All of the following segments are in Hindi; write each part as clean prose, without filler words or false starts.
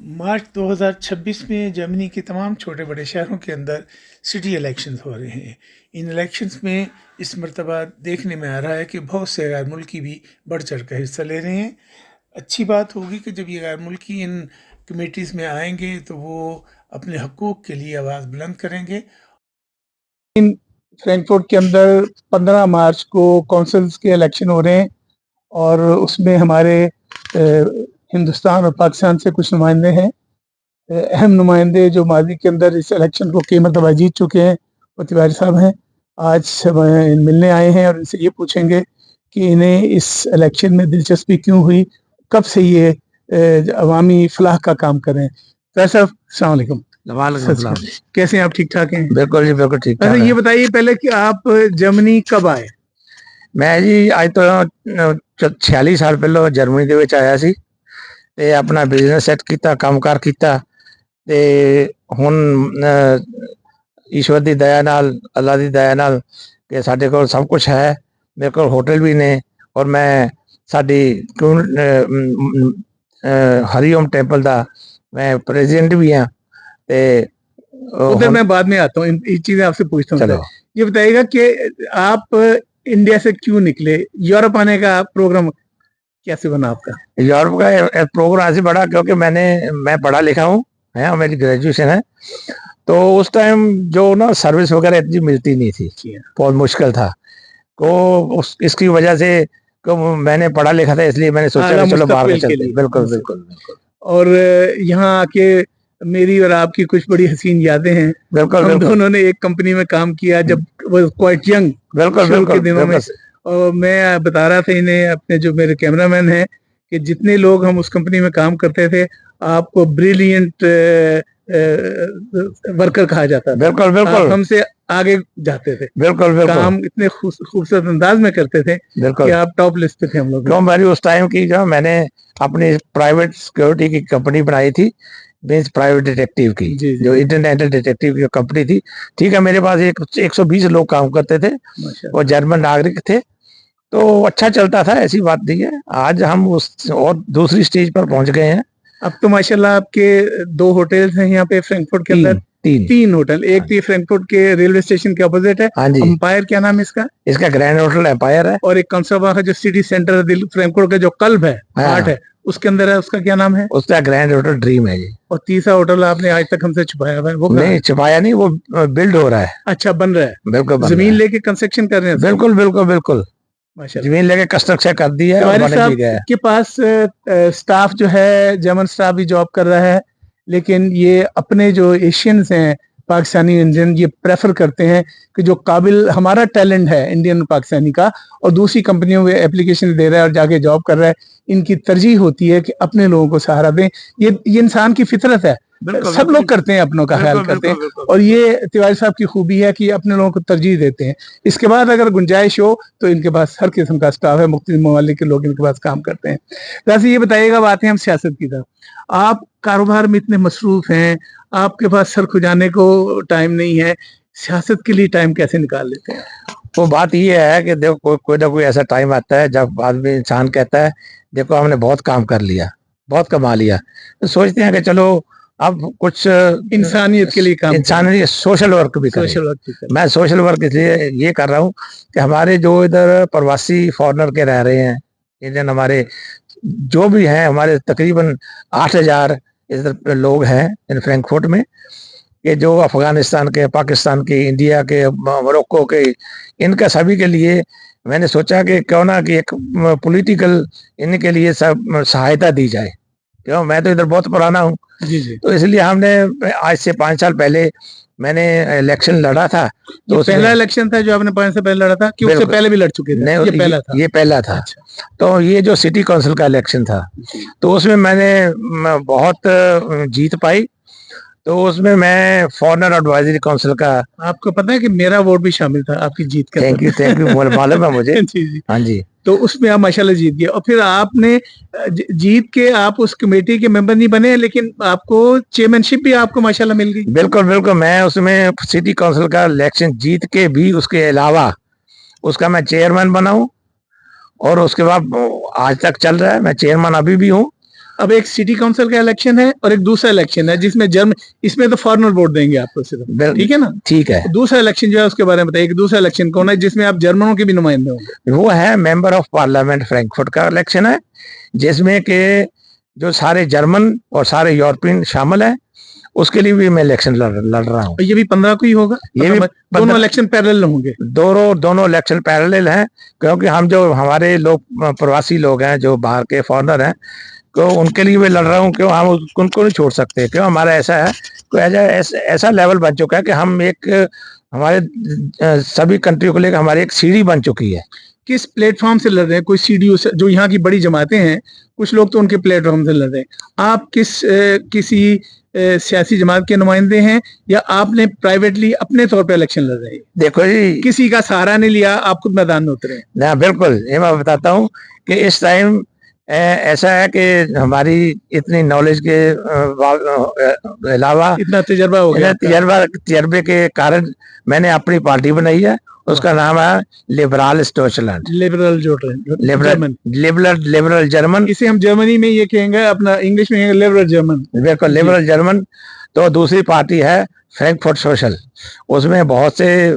मार्च 2026 में जर्मनी के तमाम छोटे बड़े शहरों के अंदर सिटी इलेक्शंस हो रहे हैं। इन इलेक्शंस में इस मर्तबा देखने में आ रहा है कि बहुत से गैर मुल्की भी बढ़ चढ़ कर हिस्सा ले रहे हैं। अच्छी बात होगी कि जब ये गैर मुल्की इन कमेटीज़ में आएंगे तो वो अपने हकूक़ के लिए आवाज़ बुलंद करेंगे। फ्रैंकफर्ट के अंदर 15 मार्च को कौंसल्स के इलेक्शन हो रहे हैं और उसमें हमारे हिंदुस्तान और पाकिस्तान से कुछ नुमाइंदे हैं। अहम नुमाइंदे जो माजी के अंदर इस इलेक्शन को कई मरतबा जीत चुके हैं वो तिवारी साहब हैं। आज मिलने आए हैं और इनसे ये पूछेंगे कि इन्हें इस इलेक्शन में दिलचस्पी क्यों हुई, कब से ये अवामी फलाह का काम करें। तिवारी साहब अस्सलाम वालेकुम। कैसे हैं आप? ठीक ठाक हैं? बिल्कुल जी, बिल्कुल ठीक ठाक। ये बताइए पहले कि आप जर्मनी कब आए? मैं जी आज तो 46 साल पहले जर्मनी ਦੇ ਵਿੱਚ ਆਇਆ ਸੀ ਤੇ ਆਪਣਾ ਬਿਜ਼ਨਸ ਸੈੱਟ ਕੀਤਾ, ਕੰਮਕਾਰ ਕੀਤਾ ਤੇ ਹੁਣ ਈਸ਼ਵਰ ਦੀ ਦਇਆ ਨਾਲ, ਅੱਲਾ ਦੀ ਦਇਆ ਨਾਲ ਕਿ ਸਾਡੇ ਕੋਲ ਸਭ ਕੁਝ ਹੈ। ਮੇਰੇ ਕੋਲ ਹੋਟਲ ਵੀ ਨੇ ਔਰ ਮੈਂ ਸਾਡੀ हरिओम टेम्पल ਦਾ मैं प्रेसिडेंट भी हाँ। उधर मैं बाद में आता हूँ, ये चीजें आपसे पूछता हूँ। ये बताइएगा कि आप इंडिया से क्यों निकले? यूरोप आने का प्रोग्राम कैसे बना आपका? यूरोप का प्रोग्राम ऐसे बढ़ा क्योंकि मैं पढ़ा लिखा हूँ है, मेरी ग्रेजुएशन है। तो उस टाइम जो ना सर्विस वगैरह इतनी मिलती नहीं थी, बहुत मुश्किल था। तो इसकी वजह से मैंने पढ़ा लिखा था, इसलिए मैंने सोचा चलो बाहर चलते। बिल्कुल बिल्कुल। और यहाँ आके मेरी और आपकी कुछ बड़ी हसीन यादें हैं। बिल्कुल, हम दोनों ने एक कंपनी में काम किया जब वो क्वाइट यंग के दिनों में। और मैं बता रहा था इन्हें, अपने जो मेरे कैमरामैन हैं, कि जितने लोग हम उस कंपनी में काम करते थे आपको ब्रिलियंट वर्कर कहा जाता था। बिल्कुल बिल्कुल, हमसे आगे जाते थे। बिल्कुल बिल्कुल, काम इतने खूबसूरत अंदाज में करते थे कि आप टॉप लिस्ट पे थे हम लोग। क्यों मेरी उस टाइम की जो मैंने अपनी प्राइवेट सिक्योरिटी की कंपनी बनाई थी, मीन्स प्राइवेट डिटेक्टिव की, जो इंटरनेशनल डिटेक्टिव की कंपनी थी। ठीक है, मेरे पास 120 लोग काम करते थे, वो जर्मन नागरिक थे, तो अच्छा चलता था, ऐसी बात नहीं है। आज हम उस और दूसरी स्टेज पर पहुंच गए हैं। अब तो माशाल्लाह आपके 2 होटल्स हैं यहाँ पे फ्रैंकफर्ट के अंदर। तीन होटल। एक तो फ्रैंकफर्ट के रेलवे स्टेशन के अपोजिट है, एम्पायर, क्या नाम है इसका? इसका ग्रैंड होटल एम्पायर है। और एक कंसरवा है जो सिटी सेंटर फ्रैंकफर्ट का जो कल्ब है, हार्ट है, उसके अंदर है, उसका क्या नाम है? उसका ग्रैंड होटल ड्रीम है जी। और तीसरा होटल आपने आज तक हमसे छुपाया हुआ है, वो नहीं छुपाया नहीं, वो बिल्ड हो रहा है। अच्छा, बन रहा है? बिल्कुल, जमीन लेके कंस्ट्रक्शन कर रहे हैं? बिल्कुल बिल्कुल बिल्कुल, जमीन लेके कंस्ट्रक्शन कर दी है। हमारे साहब के पास स्टाफ जो है, जर्मन स्टाफ भी जॉब कर रहा है, लेकिन ये अपने जो एशियंस हैं, पाकिस्तानी इंडियन, ये प्रेफर करते हैं कि जो काबिल हमारा टैलेंट है इंडियन और पाकिस्तानी का, और दूसरी कंपनियों में एप्लीकेशन दे रहा है और जाके जॉब कर रहा है, इनकी तरजीह होती है कि अपने लोगों को सहारा दें। ये इंसान की फितरत है, सब लोग करते हैं, अपनों का ख्याल करते हैं, और ये तिवारी साहब की खूबी है कि अपने लोगों को तरजीह देते हैं। इसके बाद अगर गुंजाइश हो तो इनके पास हर किस्म का स्टाफ है, मुख्तलिफ ममालिक के लोग इनके पास काम करते हैं। वैसे ये बताइएगा, बात है हम सियासत की तरफ। आप कारोबार में इतने मसरूफ हैं, आपके पास सर खुजाने को टाइम नहीं है, सियासत के लिए टाइम कैसे निकाल लेते हैं? वो बात ये है कि देखो कोई ना कोई ऐसा टाइम आता है जब आदमी इंसान कहता है देखो हमने बहुत काम कर लिया, बहुत कमा लिया, तो सोचते हैं कि चलो अब कुछ इंसानियत के लिए काम, इंसानियत, सोशल वर्क भी करें। मैं सोशल वर्क इसलिए ये कर रहा हूँ कि हमारे जो इधर प्रवासी फॉरेनर के रह रहे हैं, इंडियन हमारे जो भी हैं, हमारे तकरीबन 8000 इधर लोग हैं इन फ्रैंकफर्ट में, कि जो अफगानिस्तान के, पाकिस्तान के, इंडिया के, मोरक्को के, इनका सभी के लिए मैंने सोचा कि क्यों ना कि एक पॉलिटिकल इनके लिए सब सहायता दी जाए। क्यों, मैं तो इधर बहुत पुराना हूँ, तो इसलिए हमने आज से 5 साल पहले मैंने इलेक्शन लड़ा था। तो पहला इलेक्शन था जो आपने 5 साल पहले लड़ा था कि उससे पहले भी लड़ चुके थे? नहीं, ये पहला था। अच्छा। तो ये जो सिटी काउंसिल का इलेक्शन था, तो उसमें मैंने बहुत जीत पाई। तो उसमें मैं फॉरेनर एडवाइजरी काउंसिल का, आपको पता है कि मेरा वोट भी शामिल था आपकी जीत का? थैंक यू मालूम है मुझे। हाँ जी। तो उसमें आप माशाल्लाह जीत गए, और फिर आपने जीत के आप उस कमेटी के मेंबर नहीं बने, लेकिन आपको चेयरमैनशिप भी आपको माशाल्लाह मिल गई। बिल्कुल बिल्कुल, मैं उसमें सिटी काउंसिल का इलेक्शन जीत के भी उसके अलावा उसका मैं चेयरमैन बना हूँ, और उसके बाद आज तक चल रहा है, मैं चेयरमैन अभी भी हूँ। अब एक सिटी काउंसिल का इलेक्शन है और एक दूसरा इलेक्शन है जिसमें इसमें तो फॉरेनर वोट देंगे आपको सिर्फ, ठीक है ना? ठीक है। दूसरा इलेक्शन जो है उसके बारे में बताइए, दूसरा इलेक्शन कौन है जिसमें आप जर्मनों के भी नुमाइंदे होंगे? वो है मेंबर ऑफ पार्लियामेंट फ्रैंकफर्ट का इलेक्शन है, जिसमें के जो सारे जर्मन और सारे यूरोपियन शामिल है, उसके लिए भी मैं इलेक्शन लड़ रहा हूँ। ये भी 15 को ही होगा? ये भी दोनों इलेक्शन पैरेलल होंगे? दोनों इलेक्शन पैरेलल हैं, क्योंकि हम जो हमारे लोग प्रवासी लोग हैं जो बाहर के फॉरेनर हैं, तो उनके लिए मैं लड़ रहा हूँ। क्यों हम उनको नहीं छोड़ सकते? क्यों हमारा ऐसा है, ऐसा लेवल बन चुका है कि हम एक हमारे सभी कंट्रियों को लेकर हमारी एक सीढ़ी बन चुकी है। किस प्लेटफॉर्म से लड़ रहे हैं? कोई सीडीओ से, जो यहाँ की बड़ी जमातें हैं, कुछ लोग तो उनके प्लेटफॉर्म से लड़ रहे हैं। आप किसी सियासी जमात के नुमाइंदे हैं या आपने प्राइवेटली अपने तौर पे इलेक्शन लड़ रहे हैं? देखो जी, किसी का सहारा नहीं लिया, आप खुद मैदान में उतरे? ना, बिल्कुल। ये मैं बताता हूँ कि इस टाइम ऐसा है कि हमारी इतनी नॉलेज के अलावा, इतना तजर्बा हो गया, तजर्बे के कारण मैंने अपनी पार्टी बनाई है। उसका नाम है लिबरल डॉइचलैंड, लिबरल जर्मन। इसे हम जर्मनी में ये कहेंगे, अपना इंग्लिश में लिबरल जर्मन। बिल्कुल, लिबरल जर्मन। तो दूसरी पार्टी है फ्रैंकफर्ट सोशल। उसमें बहुत से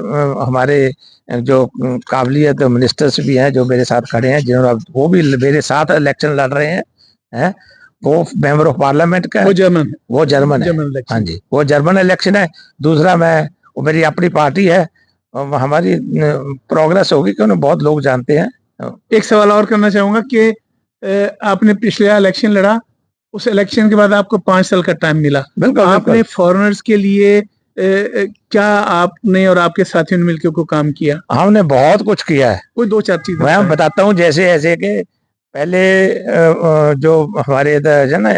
हमारे जो काबिलियत मिनिस्टर्स भी हैं जो मेरे साथ खड़े हैं, जिन्होंने वो भी मेरे साथ इलेक्शन लड़ रहे हैं। वो मेंबर ऑफ पार्लियामेंट का, वो जर्मन है। हाँ जी, वो जर्मन इलेक्शन है। दूसरा वो मेरी अपनी पार्टी है। हमारी प्रोग्रेस होगी क्योंकि बहुत लोग जानते हैं। एक सवाल और करना चाहूंगा कि आपने पिछले इलेक्शन लड़ा, उस इलेक्शन के बाद आपको 5 साल का टाइम मिला। बिल्कुल, आपने फॉरेनर्स के लिए क्या आपने और आपके साथियों ने मिलकर कोई काम किया? हमने बहुत कुछ किया है। कोई 2-4 चीजें मैं बताता हूँ। जैसे ऐसे कि पहले जो हमारे इधर है ना,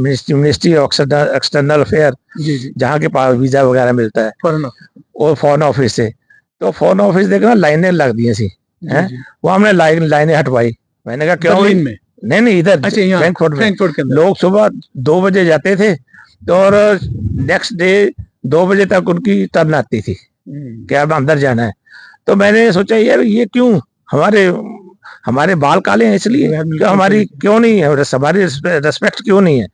मिनिस्ट्री ऑफ एक्सटर्नल अफेयर, जहाँ के पास वीजा वगैरह मिलता है, फॉरेन ऑफिस से, तो फॉरेन ऑफिस देखना लाइनें लग दी थी, वो हमने लाइनें हटवाई। मैंने कहा क्यों? नहीं, इधर फ्रैंकफर्ट में लोग सुबह 2 बजे जाते थे, तो और नेक्स्ट डे 2 बजे तक उनकी टर्न आती थी कि अब अंदर जाना है। तो मैंने सोचा यार ये क्यों, हमारे बाल काले हैं इसलिए, हमारी क्यों नहीं है, हमारी रेस्पेक्ट क्यों नहीं है?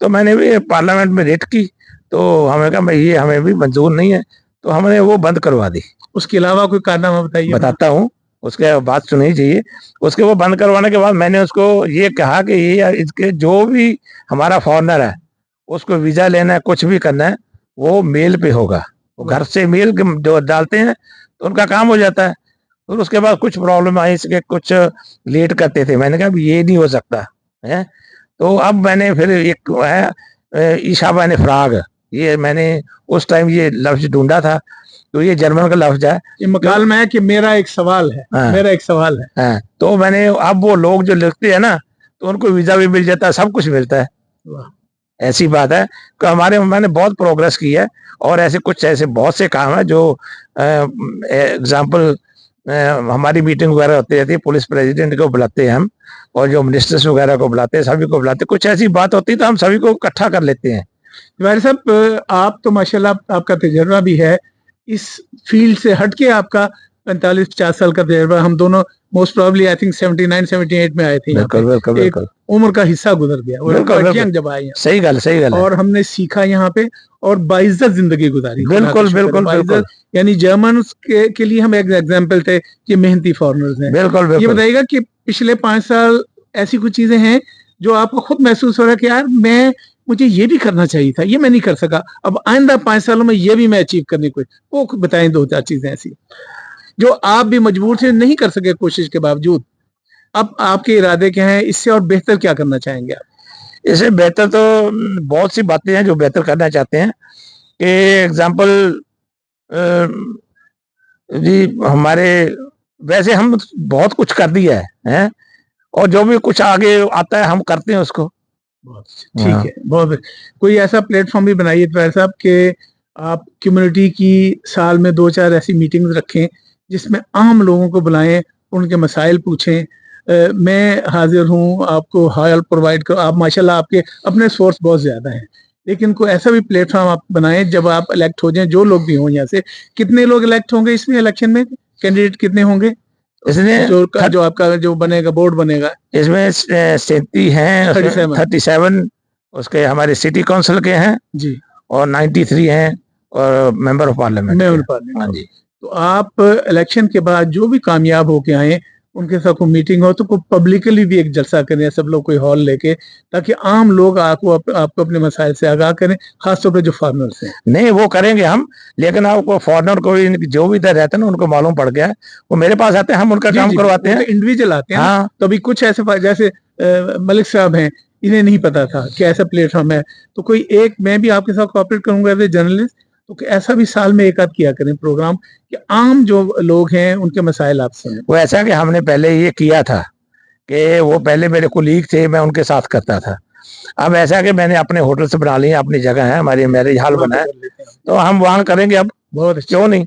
तो मैंने भी पार्लियामेंट में रेट की, तो हमें कहा भाई ये हमें भी मंजूर नहीं है, तो हमने वो बंद करवा दी। उसके अलावा कोई कारनामा बताइए? बताता हूँ, उसके बात सुननी चाहिए। उसके वो बंद करवाने के बाद मैंने उसको ये कहा कि ये इसके जो भी हमारा फॉरेनर है उसको वीजा लेना है, कुछ भी करना है, वो मेल पे होगा। वो घर से मेल जो डालते हैं तो उनका काम हो जाता है। और उसके बाद कुछ प्रॉब्लम आई, इसके कुछ लेट करते थे। मैंने कहा ये नहीं हो सकता है। तो अब मैंने फिर एक है ईशा ने फ्राग, ये मैंने उस टाइम ये लफ्ज ढूंढा था, तो ये जर्मन का लफ्ज है। ये मकाल में है कि मेरा एक सवाल है। मेरा एक सवाल है। तो मैंने, अब वो लोग जो लिखते हैं ना, तो उनको वीजा भी मिल जाता है, सब कुछ मिलता है। ऐसी बात है कि मैंने बहुत प्रोग्रेस की है। और ऐसे बहुत से काम है जो एग्जाम्पल हमारी मीटिंग वगैरह होती रहती है, पुलिस प्रेसिडेंट को बुलाते हैं हम, और जो मिनिस्टर्स वगैरह को बुलाते हैं, सभी को बुलाते हैं। कुछ ऐसी बात होती है तो हम सभी को इकट्ठा कर लेते हैं। तिवारी साहब, आप तो माशाल्लाह आपका तजर्बा भी है इस फील्ड से हटके, आपका 45-50 साल का तजर्बा। हम दोनों मोस्ट प्रोबेबली आई थिंक 79-78 में आए थे। बिल्कुल, उम्र का हिस्सा गुजर गया जब आए। सही गल। और हमने सीखा यहाँ पे और बाइज्जत जिंदगी गुजारी। बिल्कुल। यानी जर्मन के लिए हम एक एग्जाम्पल थे कि मेहनती फॉरेनर्स हैं। बिल्कुल। ये बताइएगा कि पिछले 5 साल ऐसी कुछ चीजें हैं जो आपको खुद महसूस हो रहा है कि यार मुझे ये भी करना चाहिए था, ये मैं नहीं कर सका, अब आइंदा 5 सालों में ये भी मैं अचीव करने को। वो बताएं 2-4 चीजें ऐसी जो आप भी मजबूर थे, नहीं कर सके कोशिश के बावजूद। अब आपके इरादे क्या हैं? इससे और बेहतर क्या करना चाहेंगे आप? इससे बेहतर तो बहुत सी बातें हैं जो बेहतर करना चाहते हैं। कि एग्जाम्पल जी, हमारे वैसे हम बहुत कुछ कर दिया है, और जो भी कुछ आगे आता है हम करते हैं उसको। ठीक है, बहुत। कोई ऐसा प्लेटफॉर्म भी बनाइए तिवारी साहब कि आप कम्युनिटी की साल में 2-4 ऐसी मीटिंग्स रखें जिसमें आम लोगों को बुलाएं, उनके मसाइल पूछें। मैं हाजिर हूँ, आपको हेल्प प्रोवाइड करो। आप माशाल्लाह आपके अपने सोर्स बहुत ज्यादा हैं, लेकिन कोई ऐसा भी प्लेटफॉर्म आप बनाएं जब आप इलेक्ट हो जाएं, जो लोग भी हों यहाँ से। कितने लोग इलेक्ट होंगे इसमें इलेक्शन में? कैंडिडेट कितने होंगे? इसने जो आपका जो बनेगा बोर्ड बनेगा, इसमें 37 हैं, 37 उसके हमारे सिटी काउंसिल के हैं जी, और 93 हैं और मेंबर ऑफ पार्लियामेंट। हाँ जी। तो आप इलेक्शन के बाद जो भी कामयाब होके आए उनके साथ कोई मीटिंग हो तो कोई पब्लिकली भी एक जलसा करें, सब लोग कोई हॉल लेके, ताकि आम लोग आपको अपने मसाइल से आगाह करें, खासतौर पर जो फार्मर्स हैं। नहीं वो करेंगे हम, लेकिन आपको फॉरनर को जो भी इधर रहते हैं ना उनको मालूम पड़ गया है, वो मेरे पास आते हैं, हम उनका काम करवाते हैं, इंडिविजुअल आते हैं। हाँ। तो अभी कुछ ऐसे जैसे मलिक साहब हैं, इन्हें नहीं पता था कि ऐसा प्लेटफॉर्म है, तो कोई एक मैं भी आपके साथ कोऑपरेट करूंगा एज ए जर्नलिस्ट, तो ऐसा भी साल में एक आध किया करें प्रोग्राम कि आम जो लोग हैं उनके मसाइल आप सुनें। वो ऐसा कि हमने पहले ये किया था कि वो पहले मेरे कोलीग थे, मैं उनके साथ करता था। अब ऐसा कि मैंने अपने होटल से बना लिए, अपनी जगह है, हमारी मैरिज हॉल बना है, तो हम वहां करेंगे अब। बहुत क्यों नहीं।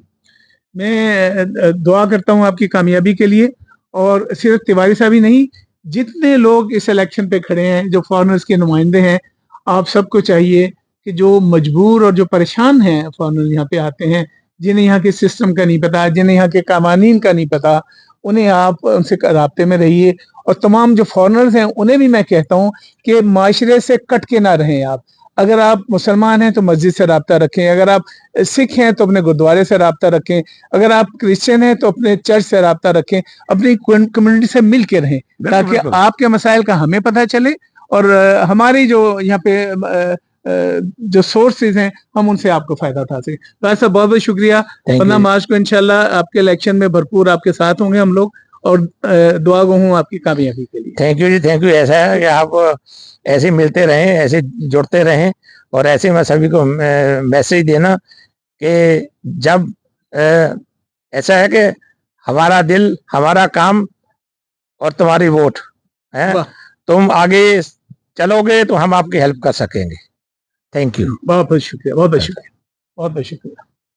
मैं दुआ करता हूँ आपकी कामयाबी के लिए, और सिर्फ तिवारी साहब ही नहीं, जितने लोग इस इलेक्शन पे खड़े हैं, जो फॉरेनर्स के नुमाइंदे हैं, आप सबको चाहिए कि जो मजबूर और जो परेशान हैं फॉरेनर यहाँ पे आते हैं, जिन्हें यहाँ के सिस्टम का नहीं पता, जिन्हें यहाँ के कानून का नहीं पता, उन्हें आप उनसे राब्ते में रहिए। और तमाम जो फॉरेनर्स हैं उन्हें भी मैं कहता हूँ कि माशरे से कट के ना रहें आप। अगर आप मुसलमान हैं तो मस्जिद से राब्ता रखें, अगर आप सिख हैं तो अपने गुरुद्वारे से राब्ता रखें, अगर आप क्रिश्चियन हैं तो अपने चर्च से राब्ता रखें, अपनी कम्युनिटी से मिल के रहें, ताकि आपके मसाइल का हमें पता चले और हमारी जो यहाँ पे जो सोर्सेज हैं हम उनसे आपको फायदा उठा सकें। तो ऐसा बहुत बहुत शुक्रिया। 15 मार्च को इंशाल्लाह आपके इलेक्शन में भरपूर आपके साथ होंगे हम लोग, और दुआ गो हूँ आपकी कामयाबी के लिए। Thank you ji, thank you. ऐसा है कि आप ऐसे मिलते रहें, ऐसे जुड़ते रहें, और ऐसे मैं सभी को मैसेज देना कि जब ऐसा है कि हमारा दिल, हमारा काम और तुम्हारी वोट है, तुम आगे चलोगे तो हम आपकी हेल्प कर सकेंगे। Thank you. बहुत बहुत शुक्रिया, बहुत बहुत शुक्रिया, बहुत बहुत शुक्रिया।